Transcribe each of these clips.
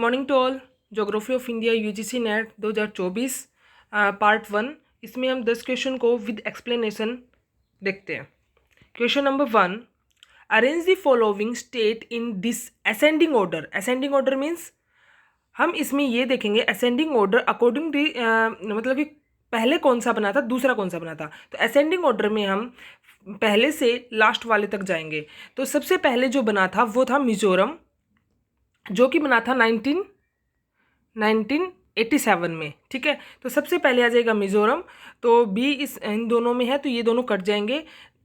Morning to all. Geography of India UGC NET 2024 part 1। इसमें हम 10 question को with explanation देखते हैं। Question number 1, arrange the following state in this ascending order. Ascending order means हम इसमें ये देखेंगे असेंडिंग ऑर्डर अकॉर्डिंग टू मतलब कि पहले कौन सा बना था, दूसरा कौन सा बना था। तो असेंडिंग ऑर्डर में हम पहले से लास्ट वाले तक जाएंगे। तो सबसे पहले जो बना था वो था मिजोरम, जो कि बना था 1987 में। ठीक है, तो सबसे पहले आ जाएगा मिजोरम। तो बी इन दोनों में है तो ये दोनों कट जाएंगे।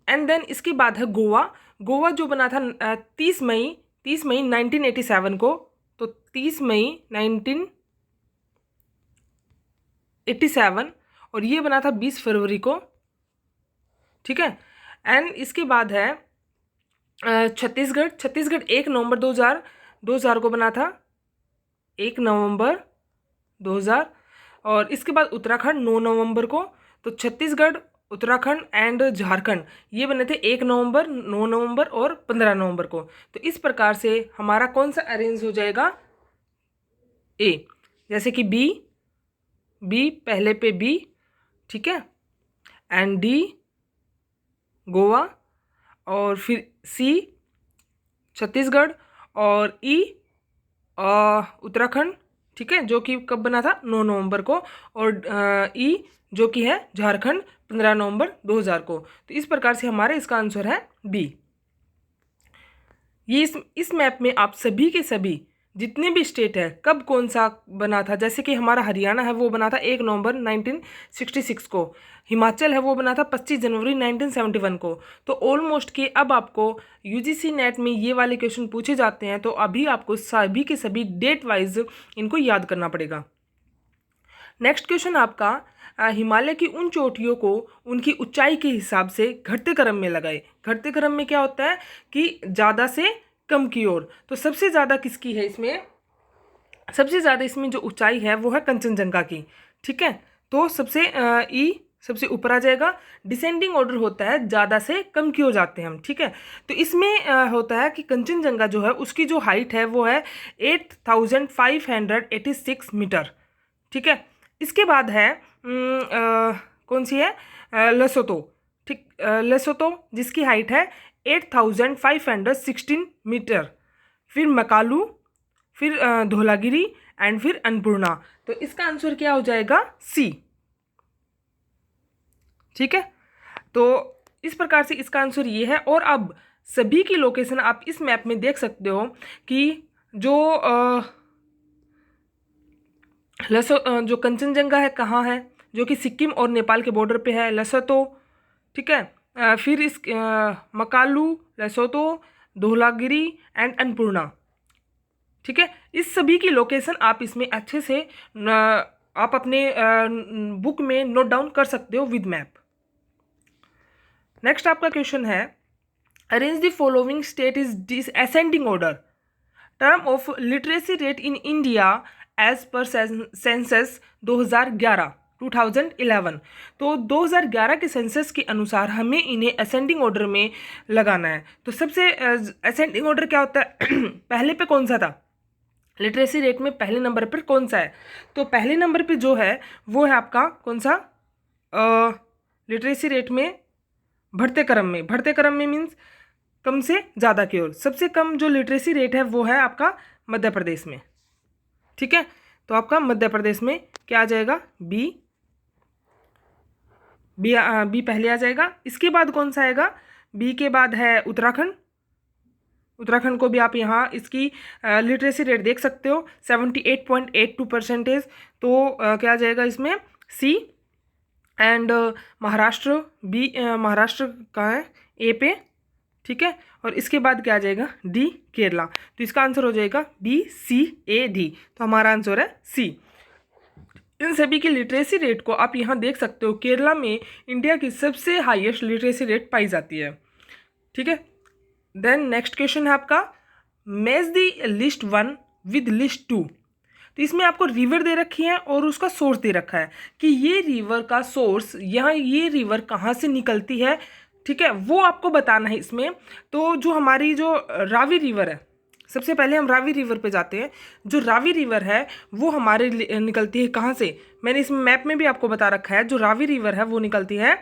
एंड देन इसके बाद है गोवा। गोवा जो बना था 30 मई 1987 को। तो 30 मई 1987 और ये बना था 20 फरवरी को। ठीक है, एंड इसके बाद है छत्तीसगढ़। छत्तीसगढ़ 1 नवंबर 2000 को बना था, 1 नवंबर 2000। और इसके बाद उत्तराखंड 9 नवंबर को। तो छत्तीसगढ़, उत्तराखंड एंड झारखंड ये बने थे 1 नवंबर, 9 नवंबर और 15 नवंबर को। तो इस प्रकार से हमारा कौन सा अरेंज हो जाएगा, ए। जैसे कि बी पहले पे बी, ठीक है, एंड डी गोवा, और फिर सी छत्तीसगढ़, और ई उत्तराखंड, ठीक है, जो कि कब बना था 9 नवंबर को, और ई जो कि है झारखंड 15 नवंबर 2000 को। तो इस प्रकार से हमारा इसका आंसर है बी। ये इस मैप में आप सभी के सभी जितने भी स्टेट है कब कौन सा बना था, जैसे कि हमारा हरियाणा है वो बना था 1 नवंबर 1966 को। हिमाचल है वो बना था 25 जनवरी 1971 को। तो ऑलमोस्ट कि अब आपको यूजीसी नेट में ये वाले क्वेश्चन पूछे जाते हैं तो अभी आपको सभी के सभी डेट वाइज इनको याद करना पड़ेगा। नेक्स्ट क्वेश्चन आपका, हिमालय की उन चोटियों को उनकी ऊंचाई के हिसाब से घटते क्रम में लगाए। घटते क्रम में क्या होता है कि ज़्यादा से कम की ओर। तो सबसे ज़्यादा किसकी है इसमें, सबसे ज़्यादा इसमें जो ऊंचाई है वो है कंचनजंगा की। ठीक है, तो सबसे ऊपर आ जाएगा। डिसेंडिंग ऑर्डर होता है, ज़्यादा से कम की ओर जाते हैं हम। ठीक है, तो इसमें होता है कि कंचनजंगा जो है उसकी जो हाइट है वो है 8586 मीटर। ठीक है, इसके बाद है कौन सी है, लेसोतो। ठीक, लेसोतो जिसकी हाइट है 8516 मीटर। फिर मकालू, फिर धौलागिरी एंड फिर अन्नपूर्णा। तो इसका आंसर क्या हो जाएगा, सी। ठीक है, तो इस प्रकार से इसका आंसर ये है। और अब सभी की लोकेशन आप इस मैप में देख सकते हो कि जो कंचनजंगा है कहाँ है, जो कि सिक्किम और नेपाल के बॉर्डर पे है, लेसोतो। ठीक है, फिर इस मकालू, लेसोतो, धौलागिरी एंड अन्नपूर्णा। ठीक है, इस सभी की लोकेशन आप इसमें अच्छे से आप अपने बुक में नोट डाउन कर सकते हो विद मैप। नेक्स्ट आपका क्वेश्चन है, arrange the following state is this ascending order. Term of literacy rate in India as per census 2011। तो 2011 के सेंसस के अनुसार हमें इन्हें असेंडिंग ऑर्डर में लगाना है। तो सबसे असेंडिंग ऑर्डर क्या होता है पहले पे कौन सा था, लिटरेसी रेट में पहले नंबर पर कौन सा है। तो पहले नंबर पे जो है वो है आपका कौन सा, लिटरेसी रेट में बढ़ते क्रम में मीन्स कम से ज़्यादा की ओर। सबसे कम जो लिटरेसी रेट है वो है आपका मध्य प्रदेश में। ठीक है, तो आपका मध्य प्रदेश में क्या आ जाएगा, बी पहले आ जाएगा। इसके बाद कौन सा आएगा, बी के बाद है उत्तराखंड। उत्तराखंड को भी आप यहाँ इसकी लिटरेसी रेट देख सकते हो 78.82%। तो क्या आ जाएगा इसमें, सी। एंड महाराष्ट्र, बी महाराष्ट्र कहाँ है, ए पे। ठीक है, और इसके बाद क्या आ जाएगा, डी केरला। तो इसका आंसर हो जाएगा बी सी ए डी। तो हमारा आंसर है सी। इन सभी की लिटरेसी रेट को आप यहाँ देख सकते हो, केरला में इंडिया की सबसे हाईएस्ट लिटरेसी रेट पाई जाती है। ठीक है, देन नेक्स्ट क्वेश्चन है आपका, match the list 1 with list 2। तो इसमें आपको रिवर दे रखी है और उसका सोर्स दे रखा है कि ये रिवर का सोर्स यहाँ, ये रिवर कहाँ से निकलती है। ठीक है, वो आपको बताना है इसमें। तो जो हमारी जो रावी रिवर है, सबसे पहले हम रावी रिवर पे जाते हैं। जो रावी रिवर है वो हमारे निकलती है कहाँ से, मैंने इस मैप में भी आपको बता रखा है। जो रावी रिवर है वो निकलती है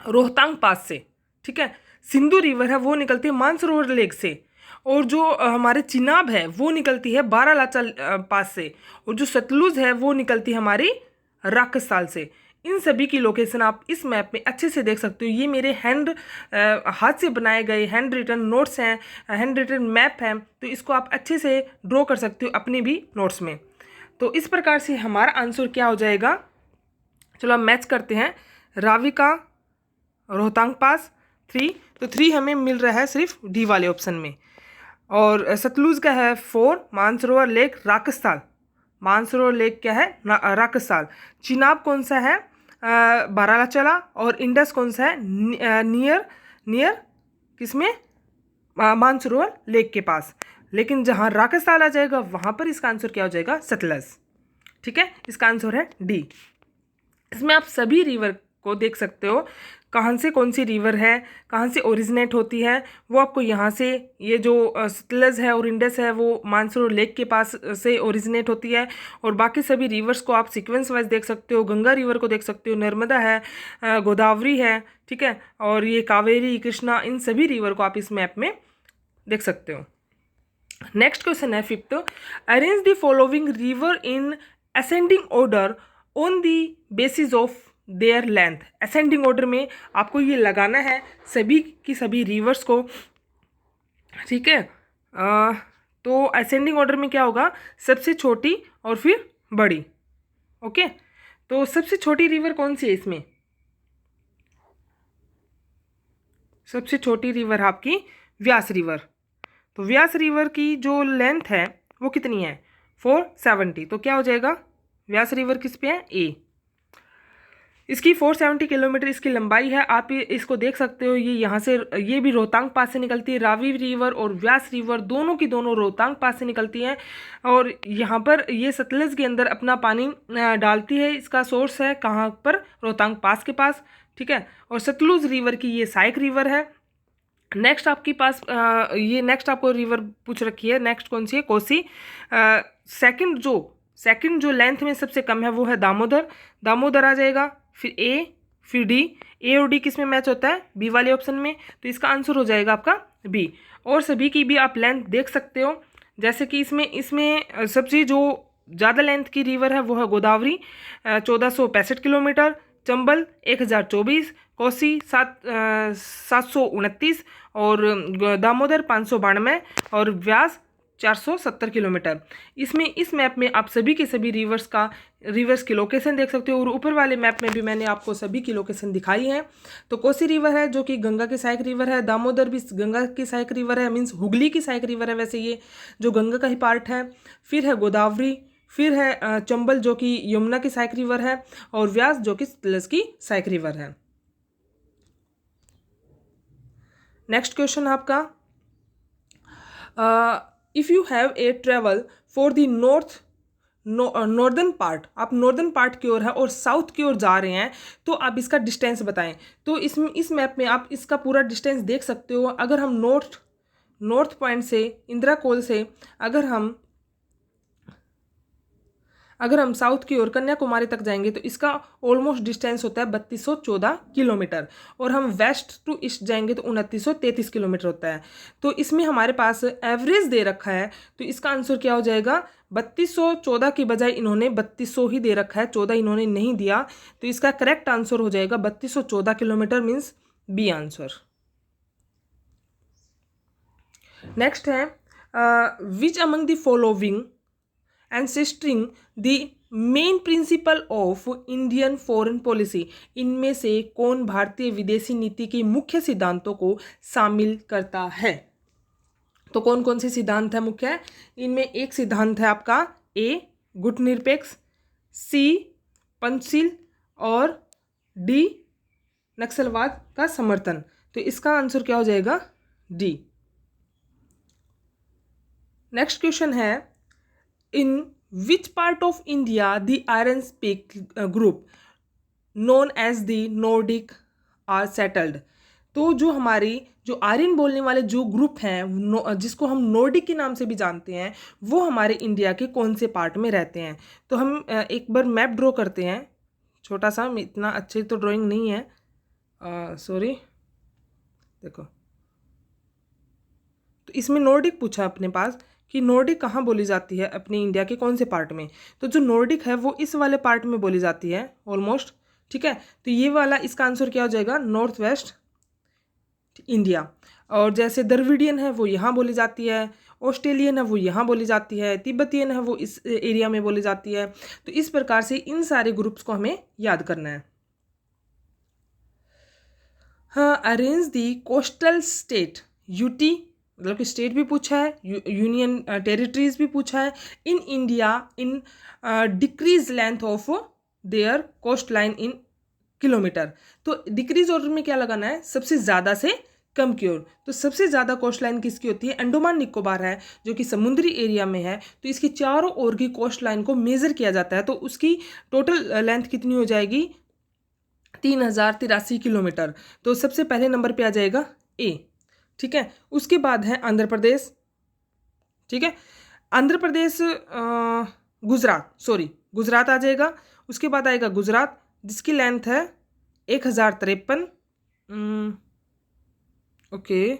रोहतांग पास से, ठीक है। सिंधु रिवर है वो निकलती है मानसरोवर लेक से, और जो हमारे चिनाब है वो निकलती है बारालाचा पास से, और जो सतलुज है वो निकलती है हमारी राकसाल से। इन सभी की लोकेशन आप इस मैप में अच्छे से देख सकते हो। ये मेरे हाथ से बनाए गए हैंड रिटन नोट्स हैं, हैंड रिटन मैप हैं, तो इसको आप अच्छे से ड्रॉ कर सकते हो अपने भी नोट्स में। तो इस प्रकार से हमारा आंसर क्या हो जाएगा, चलो हम मैच करते हैं। रावी का रोहतांग पास 3, तो 3 हमें मिल रहा है सिर्फ डी वाले ऑप्शन में। और सतलुज का है 4, मानसरोवर लेक राकसाल, मानसरोवर लेक क्या है राकसाल। चिनाब कौन सा है बारालाचला, और इंडस कौन सा है नियर किसमें मानसरोवर लेक के पास। लेकिन जहाँ राकसाल आ जाएगा वहाँ पर इसका आंसर क्या हो जाएगा, सतलज, ठीक है। इसका आंसर है डी। इसमें आप सभी रिवर को देख सकते हो, कहाँ से कौन सी रिवर है, कहाँ से ओरिजिनेट होती है, वो आपको यहाँ से, ये जो सतलज है और इंडस है वो मानसरोवर लेक के पास से ओरिजिनेट होती है। और बाकी सभी रिवर्स को आप सीक्वेंस वाइज देख सकते हो। गंगा रिवर को देख सकते हो, नर्मदा है, गोदावरी है, ठीक है, और ये कावेरी, कृष्णा, इन सभी रिवर को आप इस मैप में देख सकते हो। नेक्स्ट क्वेश्चन है 5th, arrange the following river in ascending order on the basis of their length. Ascending order में आपको ये लगाना है सभी की सभी रिवर्स को, ठीक है। तो असेंडिंग ऑर्डर में क्या होगा, सबसे छोटी और फिर बड़ी, ओके। तो सबसे छोटी रिवर कौन सी है इसमें, सबसे छोटी रिवर आपकी व्यास रिवर। तो व्यास रिवर की जो लेंथ है वो कितनी है 470, तो क्या हो जाएगा व्यास रिवर किस पे है ए। इसकी 470 किलोमीटर इसकी लंबाई है। आप इसको देख सकते हो, ये यहाँ से, ये भी रोहतांग पास से निकलती है। रावी रिवर और व्यास रिवर दोनों की दोनों रोहतांग पास से निकलती हैं, और यहाँ पर ये सतलज के अंदर अपना पानी डालती है। इसका सोर्स है कहाँ पर, रोहतांग पास के पास, ठीक है। और सतलुज रिवर की ये सहायक रिवर है। नेक्स्ट आपके पास ये नेक्स्ट आपको रिवर पूछ रखी है, नेक्स्ट कौन सी है, कोसी। सेकंड जो लेंथ में सबसे कम है वो है दामोदर, दामोदर आ जाएगा। फिर ए, फिर डी, ए और डी किस में मैच होता है, बी वाले ऑप्शन में, तो इसका आंसर हो जाएगा आपका बी। और सभी की भी आप लेंथ देख सकते हो, जैसे कि इसमें सबसे जो ज़्यादा लेंथ की रिवर है वो है गोदावरी 1465 किलोमीटर, चंबल 1024, कोसी 729, और दामोदर 592, और व्यास 470 किलोमीटर। इसमें इस मैप में आप सभी के सभी रिवर्स की लोकेशन देख सकते हो, और ऊपर वाले मैप में भी मैंने आपको सभी की लोकेशन दिखाई है। तो कोसी रिवर है जो कि गंगा की सहायक रिवर है, दामोदर भी गंगा की सहायक रिवर है, मीन्स हुगली की सहायक रिवर है वैसे ये, जो गंगा का ही पार्ट है। फिर है गोदावरी, फिर है चंबल जो कि यमुना की सहायक रिवर है, और व्यास जो कि सतलज की सहायक रिवर है। नेक्स्ट क्वेश्चन आपका, if you have a travel for the northern part, आप नॉर्दर्न पार्ट की ओर है और साउथ की ओर जा रहे हैं, तो आप इसका डिस्टेंस बताएं। तो इस मैप में आप इसका पूरा डिस्टेंस देख सकते हो। अगर हम नॉर्थ पॉइंट से, इंदिरा कोल से अगर हम साउथ की ओर कन्याकुमारी तक जाएंगे तो इसका ऑलमोस्ट डिस्टेंस होता है 3214 किलोमीटर, और हम वेस्ट टू ईस्ट जाएंगे तो 2933 किलोमीटर होता है। तो इसमें हमारे पास एवरेज दे रखा है, तो इसका आंसर क्या हो जाएगा, 3214 की बजाय इन्होंने 3200 ही दे रखा है, 14 इन्होंने नहीं दिया, तो इसका करेक्ट आंसर हो जाएगा 3214 kilometre, means B answer. Next है विच अमंग द फॉलोइंग एंसेस्ट्रिंग the main principle of Indian foreign policy, इनमें से कौन भारतीय विदेशी नीति के मुख्य सिद्धांतों को शामिल करता है। तो कौन कौन से सिद्धांत है मुख्य, इनमें एक सिद्धांत है आपका ए गुटनिरपेक्ष, सी पंचशील, और डी नक्सलवाद का समर्थन। तो इसका आंसर क्या हो जाएगा, डी। नेक्स्ट क्वेश्चन है, in which part of India the Iron Peak group known as the Nordic are settled। तो जो हमारी जो आर्यन बोलने वाले जो ग्रुप हैं जिसको हम नॉर्डिक के नाम से भी जानते हैं, वो हमारे इंडिया के कौन से पार्ट में रहते हैं। तो हम एक बार मैप ड्रॉ करते हैं, छोटा सा, इतना अच्छी तो ड्राइंग नहीं है, सॉरी। देखो, तो इसमें नॉर्डिक पूछा अपने पास कि नॉर्डिक कहाँ बोली जाती है अपने इंडिया के कौन से पार्ट में। तो जो नॉर्डिक है वो इस वाले पार्ट में बोली जाती है ऑलमोस्ट, ठीक है। तो ये वाला इसका आंसर क्या हो जाएगा, नॉर्थ वेस्ट इंडिया। और जैसे द्रविडियन है वो यहाँ बोली जाती है, ऑस्ट्रेलियन है वो यहाँ बोली जाती है, तिब्बतियन है वो इस एरिया में बोली जाती है। तो इस प्रकार से इन सारे ग्रुप्स को हमें याद करना है। हाँ, अरेंज दी कोस्टल स्टेट, यूटी मतलब कि स्टेट भी पूछा है, यूनियन टेरिटरीज भी पूछा है, in India in decrease length of their coast line in kilometre. तो डिक्रीज ऑर्डर में क्या लगाना है, सबसे ज़्यादा से कम की ओर। तो सबसे ज़्यादा कोस्ट लाइन किसकी होती है, अंडमान निकोबार है जो कि समुद्री एरिया में है। तो इसके चारों ओर की कोस्ट लाइन को मेज़र किया जाता है, तो उसकी टोटल लेंथ कितनी हो जाएगी, 3083 किलोमीटर। तो सबसे पहले नंबर पे आ जाएगा ए, ठीक है। उसके बाद है आंध्र प्रदेश, ठीक है। आंध्र प्रदेश गुजरात, सॉरी गुजरात आ जाएगा। उसके बाद आएगा गुजरात जिसकी लेंथ है 1053, ओके।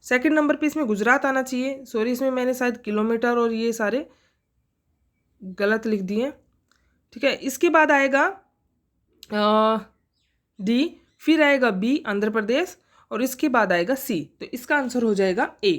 सेकंड नंबर पे इसमें गुजरात आना चाहिए, सॉरी इसमें मैंने शायद किलोमीटर और ये सारे गलत लिख दिए, ठीक है। इसके बाद आएगा डी, फिर आएगा बी आंध्र प्रदेश, और इसके बाद आएगा सी। तो इसका आंसर हो जाएगा ए।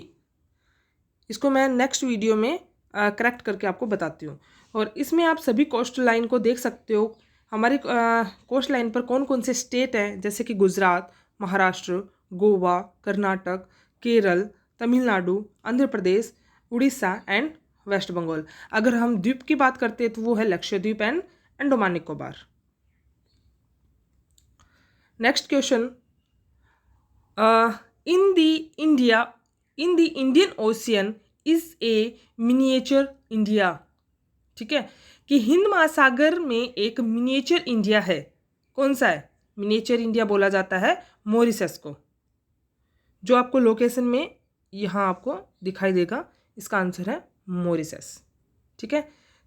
इसको मैं नेक्स्ट वीडियो में करेक्ट करके आपको बताती हूँ। और इसमें आप सभी कोस्ट लाइन को देख सकते हो, हमारी कोस्ट लाइन पर कौन कौन से स्टेट हैं, जैसे कि गुजरात, महाराष्ट्र, गोवा, कर्नाटक, केरल, तमिलनाडु, आंध्र प्रदेश, उड़ीसा एंड वेस्ट बंगाल। अगर हम द्वीप की बात करते हैं तो वो है Lakshadweep and Andaman Nicobar. Next question, in the Indian ocean is a miniature India, ठीक है। कि हिंद महासागर में एक मिनिएचर इंडिया है, कौन सा है, मिनिएचर इंडिया बोला जाता है मॉरिशस को, जो आपको लोकेशन में यहाँ आपको दिखाई देगा। इसका आंसर है मॉरिशस, ठीक है।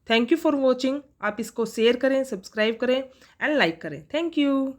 Thank you for watching. आप इसको शेयर करें, सब्सक्राइब करें एंड लाइक करें। Thank you.